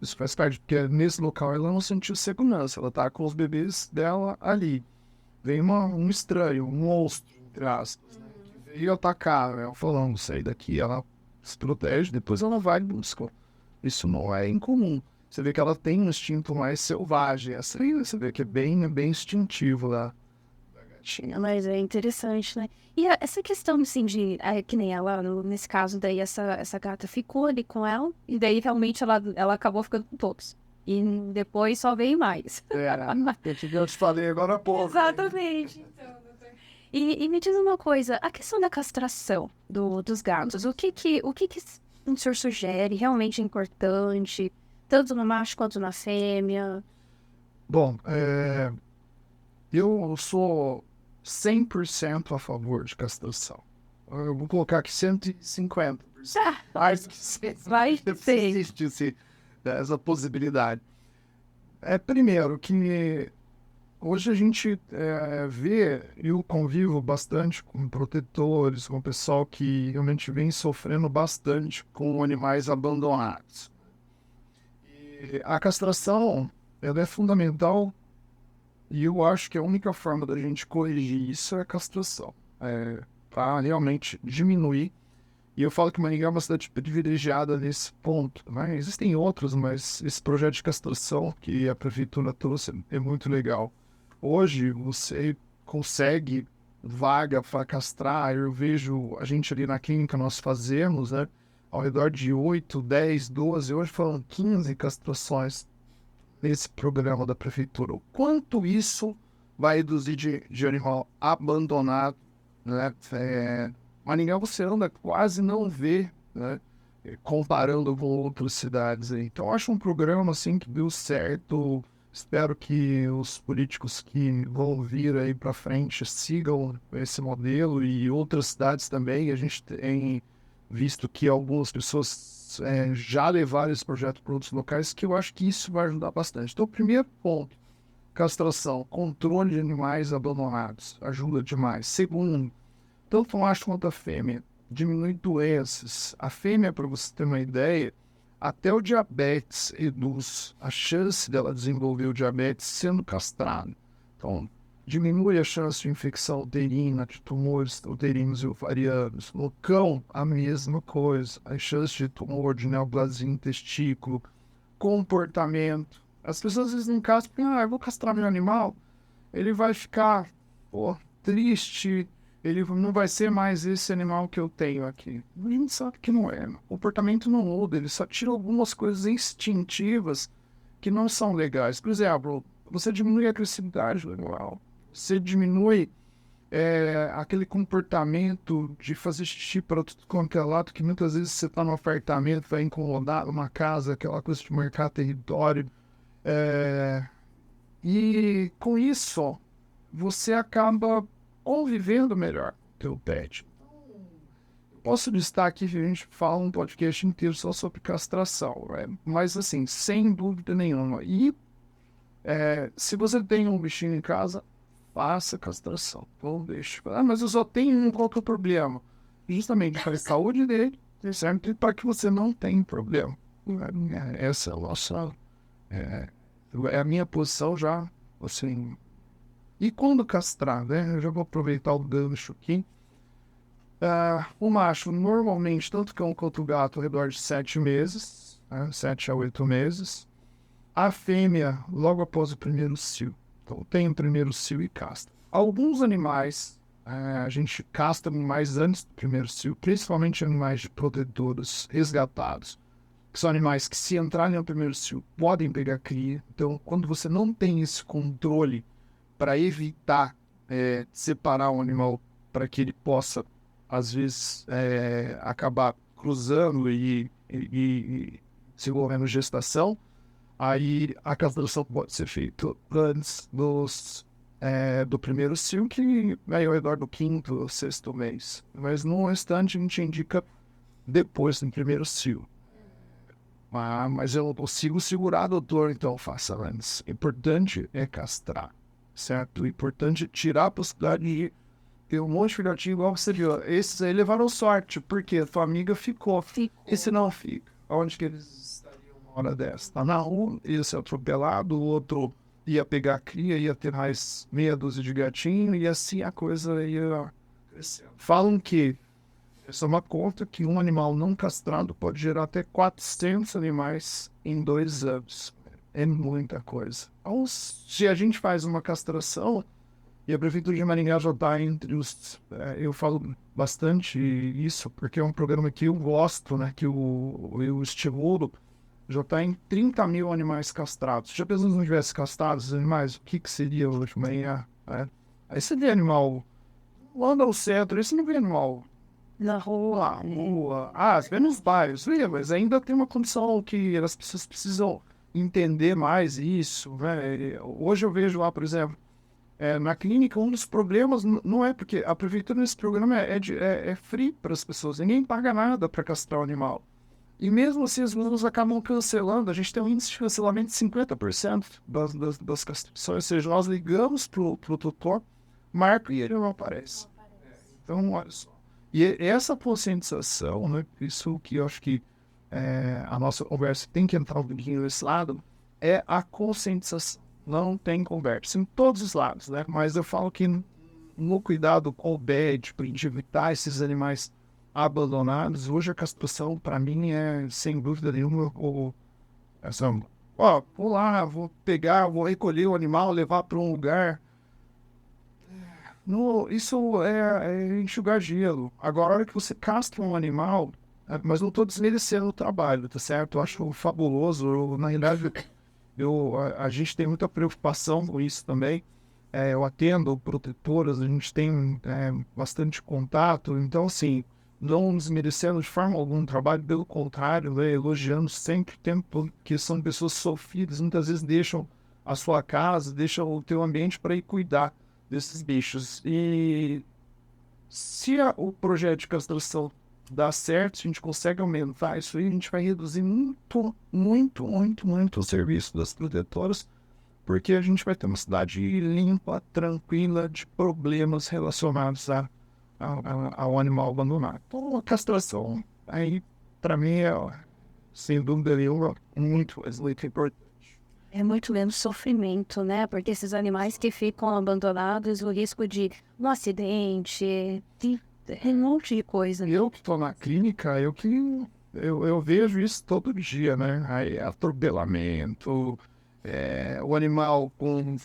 S2: Isso faz parte, porque nesse local ela não sentiu segurança, ela tá com os bebês dela ali. Vem um estranho, um monstro, entre aspas, né? Que veio atacar, ela falando, sai daqui, ela se protege, depois ela vai e busca. Isso não é incomum. Você vê que ela tem um instinto mais selvagem. Essa aí você vê que é bem instintivo lá.
S1: Mas é interessante, né? E essa questão, assim, que nem ela, nesse caso, daí essa gata ficou ali com ela, e daí realmente ela acabou ficando com todos. E depois só veio mais.
S2: Eu te falei agora há pouco.
S1: Exatamente. Então, doutor. E me diz uma coisa, a questão da castração dos gatos, o que o senhor sugere realmente é importante, tanto no macho quanto na fêmea?
S2: Bom, eu sou 100% a favor de castração. Eu vou colocar aqui 150%. Mais que 100%.
S1: Vai ser.
S2: Existe essa possibilidade. Primeiro, que hoje a gente vê, eu convivo bastante com protetores, com o pessoal que realmente vem sofrendo bastante com animais abandonados. E a castração, ela é fundamental e eu acho que a única forma da gente corrigir isso é a castração. Para realmente diminuir. E eu falo que Maringá é uma cidade privilegiada nesse ponto, né? Existem outros, mas esse projeto de castração que a prefeitura trouxe é muito legal. Hoje você consegue vaga para castrar, eu vejo a gente ali na clínica, nós fazemos, né? Ao redor de 8, 10, 12, hoje falam 15 castrações nesse programa da prefeitura. O quanto isso vai reduzir de animal abandonado, né? Maringá você anda quase não vê, né? Comparando com outras cidades aí. Então, eu acho um programa assim que deu certo. Espero que os políticos que vão vir aí para frente sigam esse modelo e outras cidades também. A gente tem visto que algumas pessoas já levaram esse projeto para outros locais, que eu acho que isso vai ajudar bastante. Então, o primeiro ponto, castração, controle de animais abandonados, ajuda demais. Segundo, tanto o macho quanto a fêmea, diminui doenças. A fêmea, para você ter uma ideia, até o diabetes reduz a chance dela desenvolver o diabetes sendo castrada. Então, diminui a chance de infecção uterina, de tumores uterinos e ovarianos. No cão, a mesma coisa. A chance de tumor, de neoplasia no testículo, comportamento. As pessoas às vezes não castram, eu vou castrar meu animal, ele vai ficar triste, ele não vai ser mais esse animal que eu tenho aqui. A gente sabe que não é. O comportamento não muda, ele só tira algumas coisas instintivas que não são legais. Por exemplo, você diminui a agressividade do animal, você diminui aquele comportamento de fazer xixi para tudo quanto é lado, que muitas vezes você está no apartamento, vai incomodar uma casa, aquela coisa de marcar território. E com isso, você acaba convivendo melhor com o teu pet. Posso listar aqui que a gente fala um podcast inteiro só sobre castração, né? Mas assim, sem dúvida nenhuma. E se você tem um bichinho em casa, faça castração. Não deixe. Mas eu só tenho um, qual que é o problema? Justamente para a saúde dele, certo? E para que você não tenha problema. Essa é a nossa... É a minha posição já, assim... E quando castrar, né? Eu já vou aproveitar o gancho aqui. O macho, normalmente, tanto cão quanto gato, ao redor de 7 meses, 7 a 8 meses. A fêmea, logo após o primeiro cio. Então, tem o primeiro cio e castra. Alguns animais, a gente castra animais antes do primeiro cio, principalmente animais de protetores resgatados, que são animais que, se entrarem no primeiro cio, podem pegar cria. Então, quando você não tem esse controle para evitar separar um animal para que ele possa, às vezes, acabar cruzando e se envolvendo gestação, aí a castração pode ser feita antes do primeiro cio, que é ao redor do 5º ou 6º mês. Mas no restante a gente indica depois do primeiro cio. Mas eu não consigo segurar, doutor, então faça antes. O importante é castrar, certo? O importante é tirar a possibilidade de ter um monte de filhotinho igual você viu. Esses aí levaram sorte, porque a tua amiga ficou. Esse não fica. Onde que eles estariam hora dessa. Tá na rua, ia ser atropelado, o outro ia pegar a cria, ia ter mais meia dúzia de gatinho, e assim a coisa ia crescendo. Falam que essa é uma conta que um animal não castrado pode gerar até 400 animais em 2 anos. É muita coisa. Então, se a gente faz uma castração, e a Prefeitura de Maringá já está entre os... eu falo bastante isso, porque é um programa que eu gosto, né, que eu estimulo, já está em 30 mil animais castrados. Já pensou se não tivesse castrados os animais, o que seria hoje de manhã? Aí você vê animal lá no centro, esse não vê animal
S1: Na rua.
S2: rua. Você vê nos bairros, mas ainda tem uma condição que as pessoas precisam entender mais isso, né? Hoje eu vejo lá, por exemplo, na clínica, um dos problemas não é porque a prefeitura nesse programa é free para as pessoas, ninguém paga nada para castrar o animal. E mesmo assim, as pessoas acabam cancelando. A gente tem um índice de cancelamento de 50% das castrações, ou seja, nós ligamos para o tutor, marca e ele não aparece. Então, olha só. E essa conscientização, né, isso que eu acho que a nossa conversa tem que entrar um pouquinho nesse lado, é a conscientização. Não tem conversa em todos os lados, né? Mas eu falo que no cuidado com o pet, para evitar esses animais abandonados, hoje a castração, para mim, é, sem dúvida nenhuma, vou lá, vou pegar, vou recolher o animal, levar para um lugar. Isso é enxugar gelo. Agora, a hora que você castra um animal, mas não estou desmerecendo o trabalho, tá certo? Eu acho fabuloso. Na realidade, a gente tem muita preocupação com isso também. Eu atendo protetoras, a gente tem bastante contato. Então, assim, não desmerecendo de forma alguma o trabalho, pelo contrário, né, elogiando sempre o tempo, que são pessoas sofridas, muitas vezes deixam a sua casa, deixam o teu ambiente para ir cuidar desses bichos. E se o projeto de castração dá certo, se a gente consegue aumentar isso aí, a gente vai reduzir muito, muito, muito, muito o serviço das protetoras, porque a gente vai ter uma cidade limpa, tranquila, de problemas relacionados ao animal abandonado. Então, a castração, aí, para mim, sem dúvida nenhuma, muito importante.
S1: É muito menos sofrimento, né? Porque esses animais que ficam abandonados, o risco de um acidente, tem um monte de coisa.
S2: Eu que estou na clínica, eu vejo isso todo dia, né? Aí, atropelamento, o animal com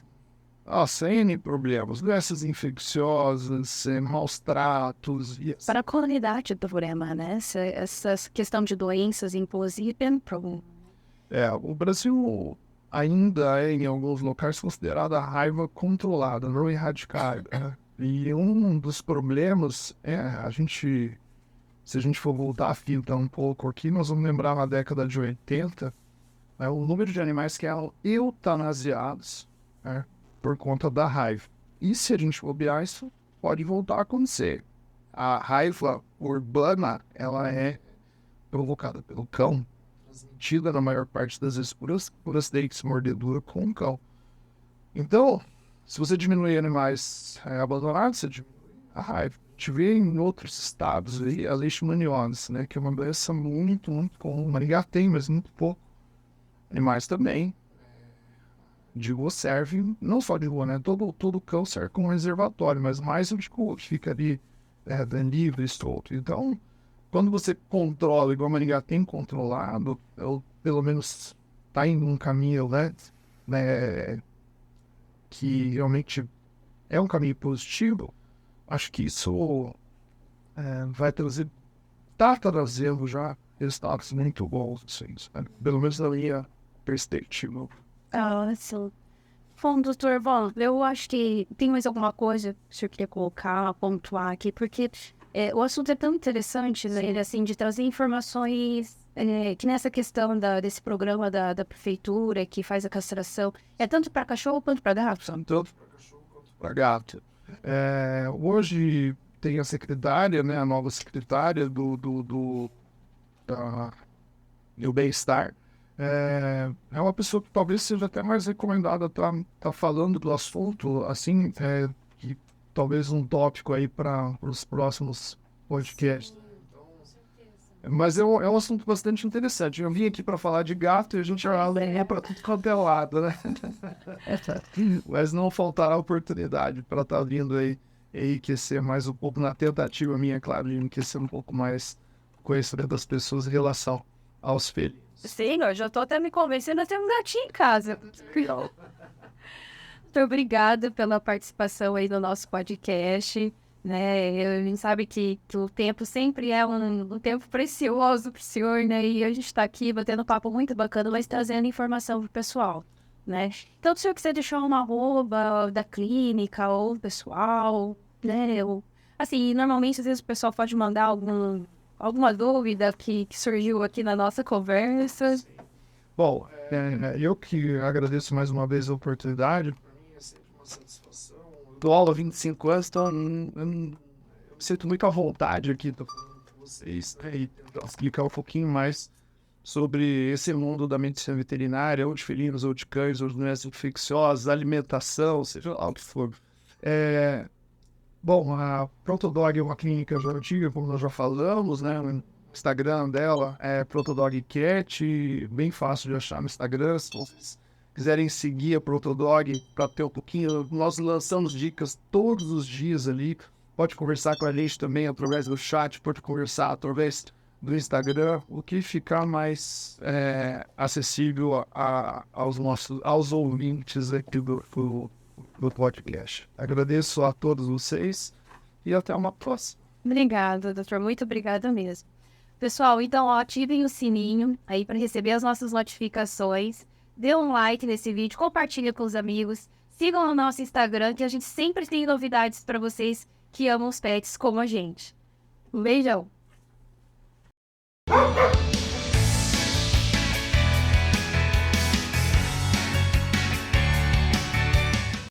S2: N problemas, doenças infecciosas, maus tratos.
S1: Para a comunidade do problema, né? Essa questão de doenças, inclusive, é um problema.
S2: O Brasil ainda é, em alguns locais, considerada a raiva controlada, não erradicada, né? E um dos problemas se a gente for voltar a fita um pouco aqui, nós vamos lembrar na década de 80, né, o número de animais que eram eutanasiados, né, por conta da raiva. E se a gente bobear, isso pode voltar a acontecer. A raiva urbana, ela é provocada pelo cão, transmitida na maior parte das vezes por acidentes, mordedura com o cão. Então, se você diminuir animais abandonados, você diminui a raiva. A gente vê em outros estados aí a leishmaniose, né, que é uma doença muito, muito comum. Maringá tem, mas muito pouco. Animais também. De rua serve, não só de rua, né? Todo cão serve como reservatório, mas mais o que fica ali livre, solto. Então, quando você controla, igual a Maringá tem controlado, ou pelo menos está indo um caminho, né, que realmente é um caminho positivo, acho que isso vai trazer, está trazendo já resultados muito bons, assim, sabe? Pelo menos na minha perspectiva.
S1: Sim. Bom, doutor, eu acho que tem mais alguma coisa que o senhor queria colocar, pontuar aqui, porque o assunto é tão interessante, né, ele, assim, de trazer informações, que nessa questão desse programa da prefeitura, que faz a castração, é tanto para cachorro quanto para gato?
S2: Tanto para cachorro quanto para gato. Hoje tem a secretária, né, a nova secretária do bem-estar. É uma pessoa que talvez seja até mais recomendada tá falando do assunto, assim, que talvez um tópico aí para os próximos podcasts. Mas é um assunto bastante interessante. Eu vim aqui para falar de gato e a gente já é para tudo quanto é lado, né? Mas não faltará oportunidade para estar vindo aí e enriquecer mais um pouco na tentativa minha, claro, de enriquecer um pouco mais o conhecimento das pessoas em relação aos felinos.
S1: Sim, eu já tô até me convencendo a ter um gatinho em casa. Muito obrigada pela participação aí no nosso podcast, né? A gente sabe que o tempo sempre é um tempo precioso pro senhor, né? E a gente tá aqui batendo um papo muito bacana, mas trazendo informação pro pessoal, né? Então, se o senhor quiser deixar uma arroba da clínica ou do pessoal, né? Assim, normalmente, às vezes o pessoal pode mandar alguma dúvida que surgiu aqui na nossa conversa.
S2: Bom, eu que agradeço mais uma vez a oportunidade. Para mim é sempre uma satisfação. Eu dou aula há 25 anos, então eu me sinto muito à vontade aqui tô falando com vocês, né, e tentar explicar um pouquinho mais sobre esse mundo da medicina veterinária, ou de felinos, ou de cães, ou de doenças infecciosas, alimentação, seja lá o que for. Bom, a Protodog é uma clínica já antiga, como nós já falamos, né? O Instagram dela é Protodog Cat, bem fácil de achar no Instagram. Se vocês quiserem seguir a Protodog para ter um pouquinho, nós lançamos dicas todos os dias ali. Pode conversar com a gente também através do chat, pode conversar através do Instagram, o que ficar mais acessível aos ouvintes aqui do podcast. Agradeço a todos vocês e até uma próxima.
S1: Obrigada, doutor. Muito obrigada mesmo. Pessoal, então, ó, ativem o sininho aí para receber as nossas notificações. Dê um like nesse vídeo, compartilhe com os amigos. Sigam o nosso Instagram, que a gente sempre tem novidades para vocês que amam os pets como a gente. Um beijão!